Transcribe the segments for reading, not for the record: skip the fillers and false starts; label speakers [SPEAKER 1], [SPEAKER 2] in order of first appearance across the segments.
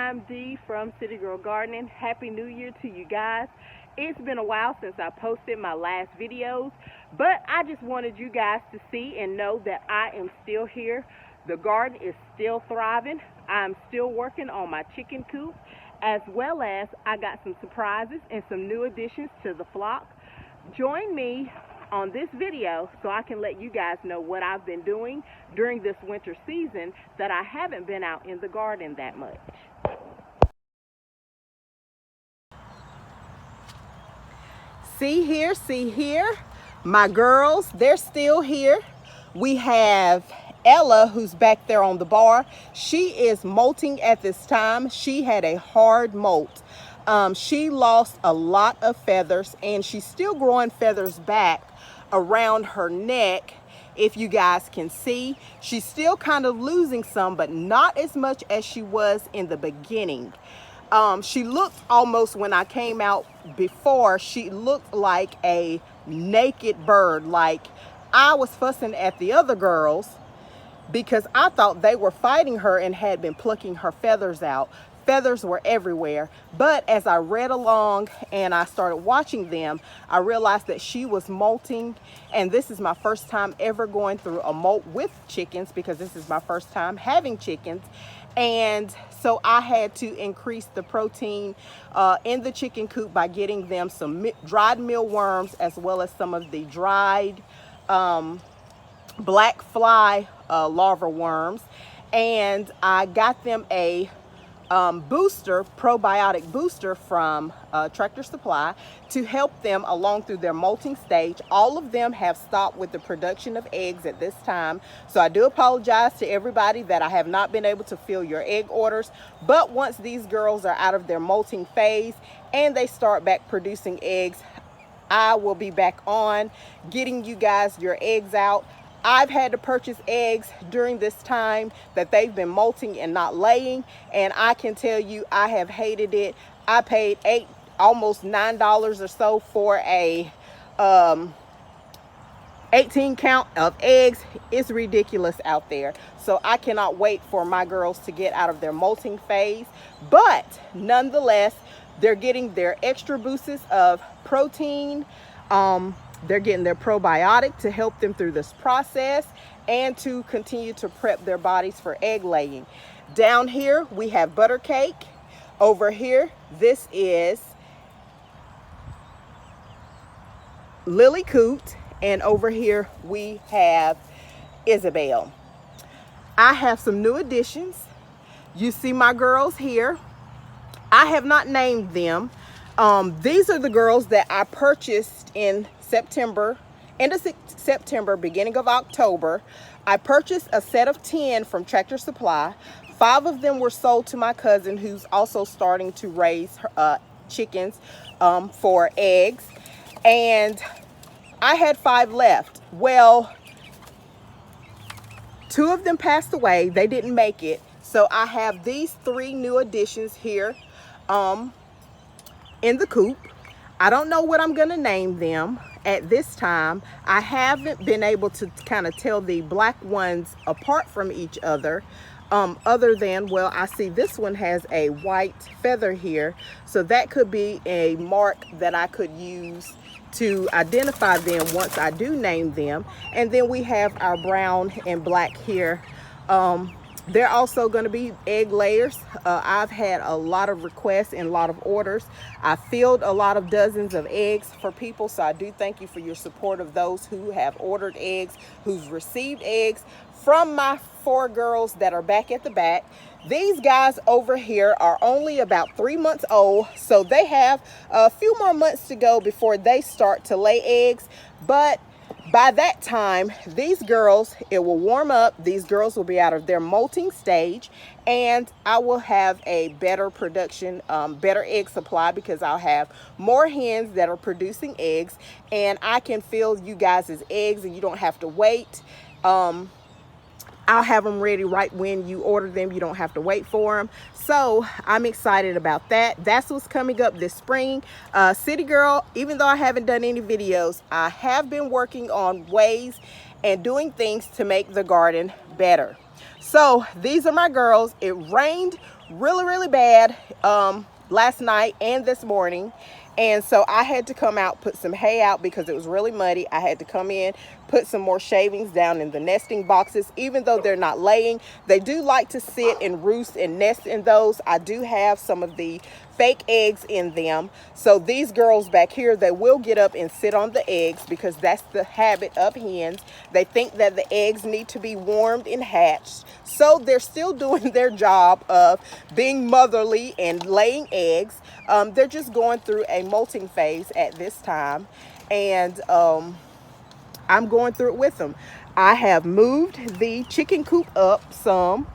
[SPEAKER 1] I'm Dee from City Girl Gardening. Happy New Year to you guys. It's been a while since I posted my last videos, but I just wanted you guys to see and know that I am still here. The garden is still thriving. I'm still working on my chicken coop, as well as I got some surprises and some new additions to the flock. Join me on this video so I can let you guys know what I've been doing during this winter season that I haven't been out in the garden that much. See here, my girls, they're still here. We have Ella, who's back there on the bar. She is molting at this time. She had a hard molt. She lost a lot of feathers, and she's still growing feathers back around her neck. If you guys can see, she's still kind of losing some, but not as much as she was in the beginning. She looked almost, when I came out before, she looked like a naked bird. Like, I was fussing at the other girls because I thought they were fighting her and had been plucking her feathers out. Feathers were everywhere. But as I read along and I started watching them, I realized that she was molting. And this is my first time ever going through a molt with chickens, because this is my first time having chickens. And so I had to increase the protein in the chicken coop by getting them some dried mealworms, as well as some of the dried black fly larva worms. And I got them a probiotic booster from Tractor Supply to help them along through their molting stage. All of them have stopped with the production of eggs at this time, so I do apologize to everybody that I have not been able to fill your egg orders. But once these girls are out of their molting phase and they start back producing eggs, I will be back on getting you guys your eggs out. I've had to purchase eggs during this time that they've been molting and not laying, and I can tell you I have hated it. I paid almost $9 or so for a 18 count of eggs. It's ridiculous out there. So I cannot wait for my girls to get out of their molting phase. But nonetheless, they're getting their extra boosts of protein. They're getting their probiotic to help them through this process and to continue to prep their bodies for egg laying. Down here, we have butter cake. Over here, this is Lily Coot. And over here, we have Isabel. I have some new additions. You see my girls here. I have not named them. These are the girls that I purchased in September, end of September, beginning of October. I purchased a set of 10 from Tractor Supply. 5 of them were sold to my cousin, who's also starting to raise chickens for eggs. And I had 5 left. Well, 2 of them passed away. They didn't make it. So I have these 3 new additions here in the coop. I don't know what I'm gonna name them at this time. I haven't been able to kind of tell the black ones apart from each other, other than, well, I see this one has a white feather here, so that could be a mark that I could use to identify them once I do name them. And then we have our brown and black here. They're also going to be egg layers. I've had a lot of requests and a lot of orders. I filled a lot of dozens of eggs for people, so I do thank you for your support of those who have ordered eggs, who've received eggs from my 4 girls that are back at the back. These guys over here are only about 3 months old, so they have a few more months to go before they start to lay eggs. But by that time, these girls, it will warm up. These girls will be out of their molting stage, and I will have a better production, better egg supply, because I'll have more hens that are producing eggs, and I can fill you guys' eggs, and you don't have to wait. I'll have them ready right when you order them. You don't have to wait for them. So I'm excited about that. That's what's coming up this spring. City Girl, even though I haven't done any videos, I have been working on ways and doing things to make the garden better. So these are my girls. It rained really bad last night and this morning. And so I had to come out, put some hay out because it was really muddy. I had to come in, put some more shavings down in the nesting boxes. Even though they're not laying, they do like to sit and roost and nest in those. I do have some of the fake eggs in them. So these girls back here, they will get up and sit on the eggs because that's the habit of hens. They think that the eggs need to be warmed and hatched. So they're still doing their job of being motherly and laying eggs. They're just going through a molting phase at this time. And I'm going through it with them. I have moved the chicken coop up some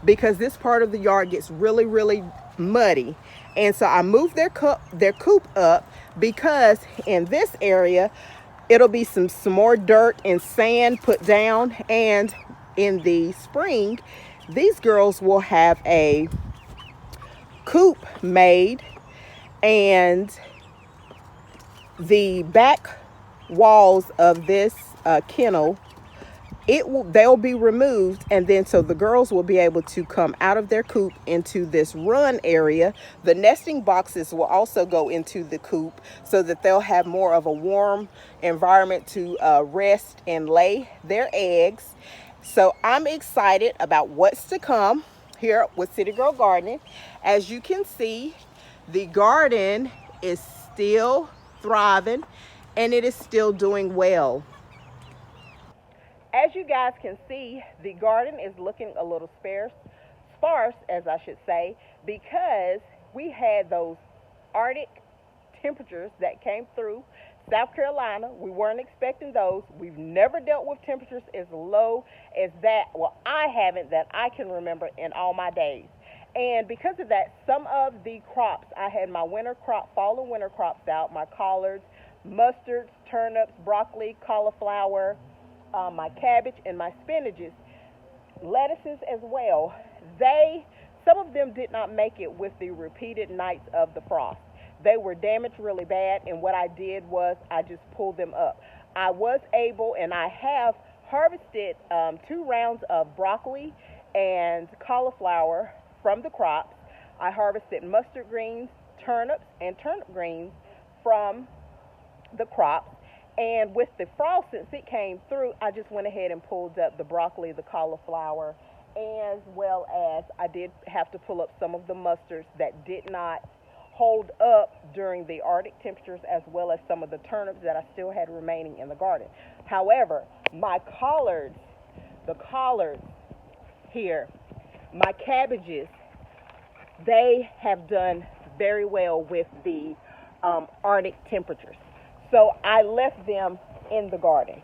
[SPEAKER 1] because this part of the yard gets really muddy. And so I moved their coop up because in this area, it'll be some more dirt and sand put down. And in the spring, these girls will have a coop made, and the back walls of this kennel, they'll be removed, and then so the girls will be able to come out of their coop into this run area. The nesting boxes will also go into the coop so that they'll have more of a warm environment to rest and lay their eggs. So I'm excited about what's to come here with City Girl Gardening. As you can see, the garden is still thriving and it is still doing well. As you guys can see, the garden is looking a little sparse, as I should say, because we had those Arctic temperatures that came through South Carolina. We weren't expecting those. We've never dealt with temperatures as low as that. Well, I haven't, that I can remember in all my days. And because of that, some of the crops, I had my fall and winter crops out, my collards, mustards, turnips, broccoli, cauliflower, my cabbage, and my spinaches, lettuces as well. Some of them did not make it with the repeated nights of the frost. They were damaged really bad, and what I did was I just pulled them up. I was able, and I have harvested 2 rounds of broccoli and cauliflower from the crops. I harvested mustard greens, turnips, and turnip greens from the crops. And with the frost, since it came through, I just went ahead and pulled up the broccoli, the cauliflower, as well as I did have to pull up some of the mustards that did not hold up during the Arctic temperatures, as well as some of the turnips that I still had remaining in the garden. However, my collards, here, my cabbages, they have done very well with the Arctic temperatures. So I left them in the garden.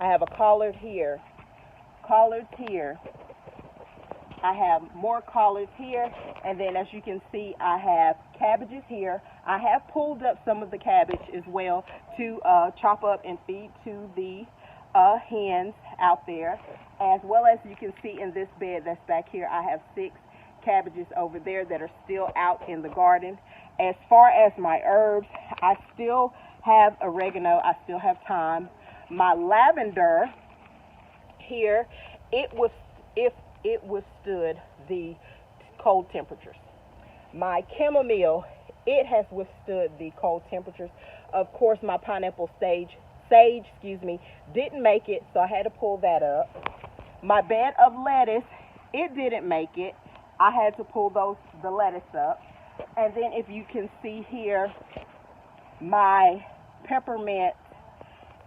[SPEAKER 1] I have a collard here, collards here. I have more collards here, and then as you can see, I have cabbages here. I have pulled up some of the cabbage as well to chop up and feed to the hens out there, as well as you can see in this bed that's back here, I have 6 cabbages over there that are still out in the garden. As far as my herbs, I still have oregano, I still have thyme. My lavender here, it withstood the cold temperatures. My chamomile, it has withstood the cold temperatures. Of course, my pineapple sage, didn't make it, so I had to pull that up. My bed of lettuce, it didn't make it. I had to pull the lettuce up. And then if you can see here, my peppermint,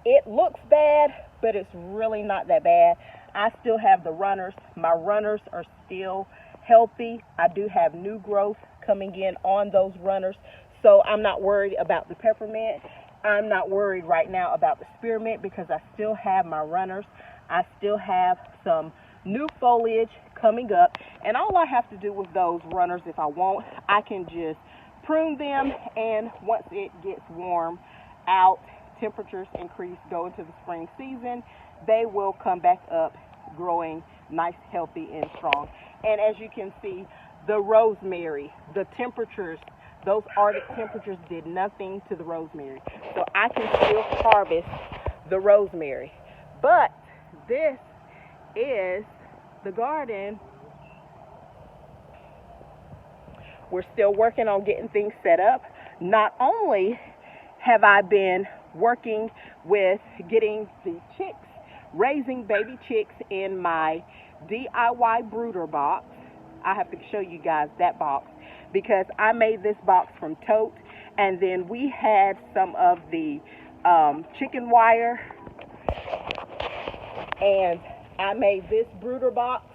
[SPEAKER 1] it looks bad, but it's really not that bad. I still have the runners. My runners are still healthy. I do have new growth coming in on those runners, so I'm not worried about the peppermint. I'm not worried right now about the spearmint because I still have my runners. I still have some new foliage coming up, and all I have to do with those runners, if I want, I can just prune them, and once it gets warm out, temperatures increase, go into the spring season, they will come back up growing nice, healthy, and strong. And as you can see, the rosemary, the temperatures, those Arctic temperatures did nothing to the rosemary. So I can still harvest the rosemary. But this is the garden We're still working on getting things set up. Not only have I been working with getting the chicks, raising baby chicks in my DIY brooder box. I have to show you guys that box because I made this box from tote, and then we had some of the chicken wire, and I made this brooder box,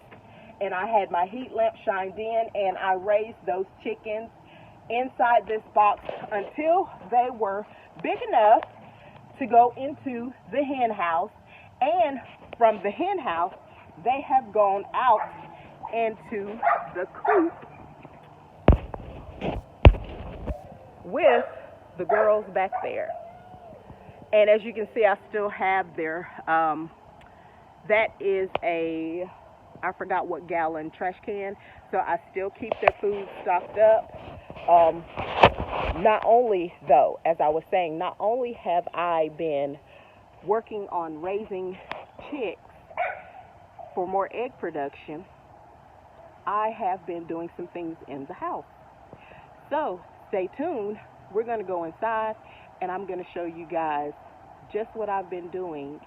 [SPEAKER 1] and I had my heat lamp shined in, and I raised those chickens inside this box until they were big enough to go into the hen house. And from the hen house, they have gone out into the coop with the girls back there. And as you can see, I still have their, that is a, I forgot what gallon trash can. So I still keep their food stocked up. Not only though, as I was saying, not only have I been working on raising chicks for more egg production, I have been doing some things in the house. So stay tuned. We're going to go inside and I'm going to show you guys just what I've been doing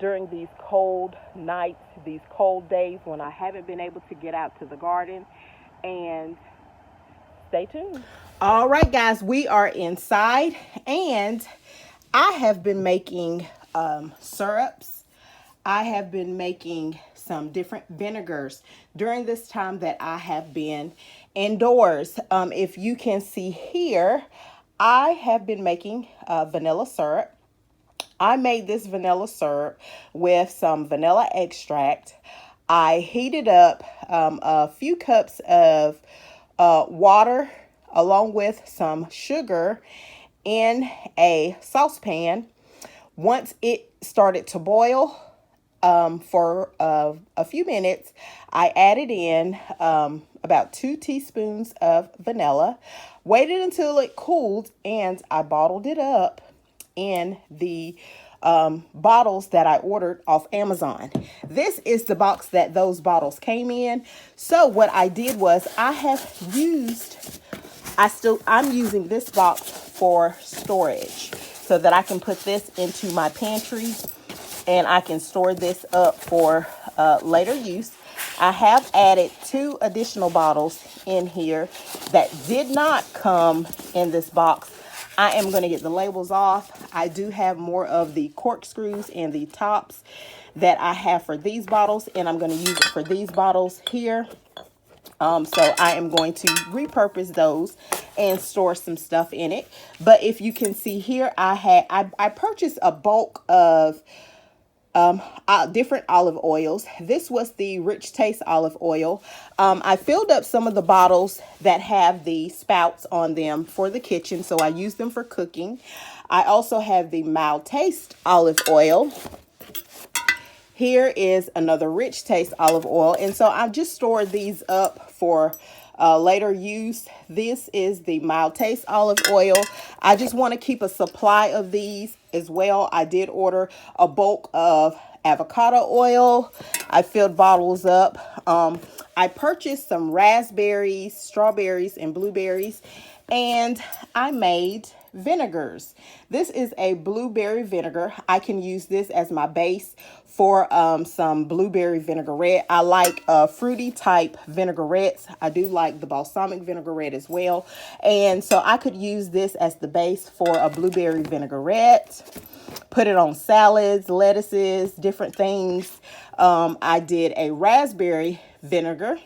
[SPEAKER 1] during these cold nights, these cold days when I haven't been able to get out to the garden. And stay tuned. All right, guys, we are inside and I have been making syrups. I have been making some different vinegars during this time that I have been indoors. If you can see here, I have been making vanilla syrup. I made this vanilla syrup with some vanilla extract. I heated up a few cups of water along with some sugar in a saucepan. Once it started to boil for a few minutes, I added in about 2 teaspoons of vanilla, waited until it cooled, and I bottled it up in the bottles that I ordered off Amazon. This is the box that those bottles came in. So what I did was I'm using this box for storage so that I can put this into my pantry and I can store this up for later use. I have added 2 additional bottles in here that did not come in this box. I am going to get the labels off. I do have more of the corkscrews and the tops that I have for these bottles, and I'm going to use it for these bottles here. So I am going to repurpose those and store some stuff in it. But if you can see here, I purchased a bulk of different olive oils. This was the Rich Taste olive oil. I filled up some of the bottles that have the spouts on them for the kitchen, so I use them for cooking. I also have the Mild Taste olive oil. Here is another Rich Taste olive oil, and so I've just stored these up for later use. This is the Mild Taste olive oil. I just want to keep a supply of these as well. I did order a bulk of avocado oil. I filled bottles up. I purchased some raspberries, strawberries, and blueberries, and I made vinegars. This is a blueberry vinegar. I can use this as my base for some blueberry vinaigrette. I like fruity type vinaigrettes. I do like the balsamic vinaigrette as well. And so I could use this as the base for a blueberry vinaigrette. Put it on salads, lettuces, different things. I did a raspberry vinegar.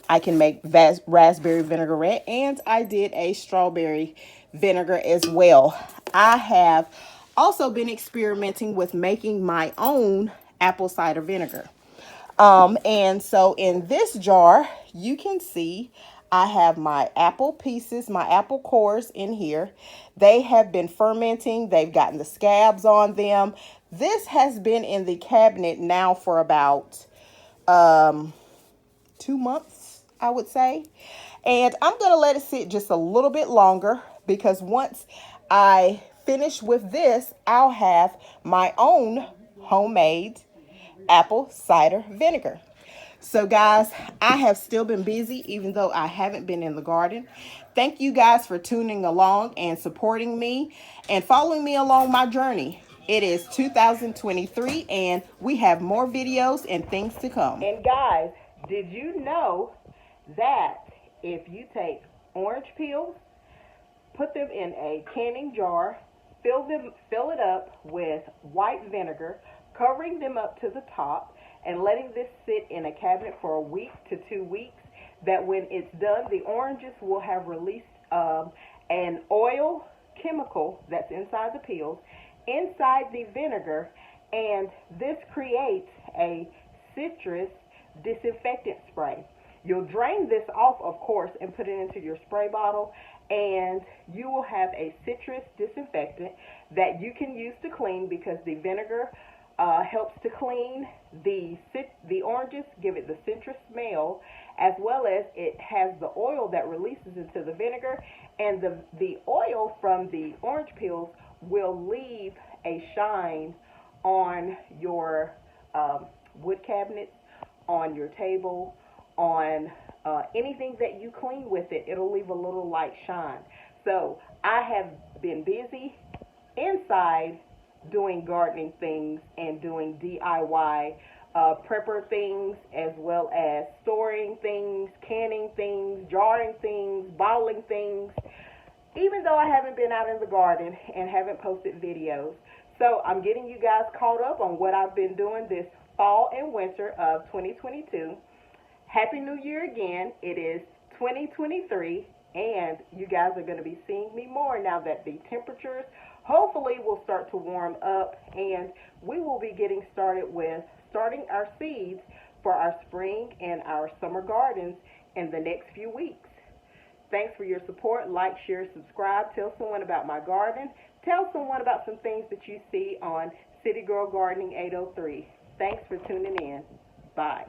[SPEAKER 1] I can make raspberry vinaigrette, and I did a strawberry vinegar as well. I have also been experimenting with making my own apple cider vinegar. And so in this jar, you can see I have my apple pieces, my apple cores in here. They have been fermenting. They've gotten the scabs on them. This has been in the cabinet now for about 2 months, I would say. And I'm going to let it sit just a little bit longer because once I finish with this, I'll have my own homemade apple cider vinegar. So guys, I have still been busy even though I haven't been in the garden. Thank you guys for tuning along and supporting me and following me along my journey. It is 2023 and we have more videos and things to come. And guys, did you know that if you take orange peels, put them in a canning jar, fill it up with white vinegar, covering them up to the top, and letting this sit in a cabinet for a week to 2 weeks, that when it's done, the oranges will have released an oil chemical that's inside the peels, inside the vinegar, and this creates a citrus disinfectant spray. You'll drain this off, of course, and put it into your spray bottle, and you will have a citrus disinfectant that you can use to clean, because the vinegar helps to clean the oranges, give it the citrus smell, as well as it has the oil that releases into the vinegar, and the oil from the orange peels will leave a shine on your wood cabinets, on your table, on anything that you clean with it. It'll leave a little light shine. So I have been busy inside doing gardening things and doing DIY prepper things, as well as storing things, canning things, jarring things, bottling things, even though I haven't been out in the garden and haven't posted videos. So I'm getting you guys caught up on what I've been doing this fall and winter of 2022. Happy New Year again. It is 2023, and you guys are going to be seeing me more now that the temperatures hopefully will start to warm up, and we will be getting started with starting our seeds for our spring and our summer gardens in the next few weeks. Thanks for your support. Like, share, subscribe. Tell someone about my garden. Tell someone about some things that you see on City Girl Gardening 803. Thanks for tuning in. Bye.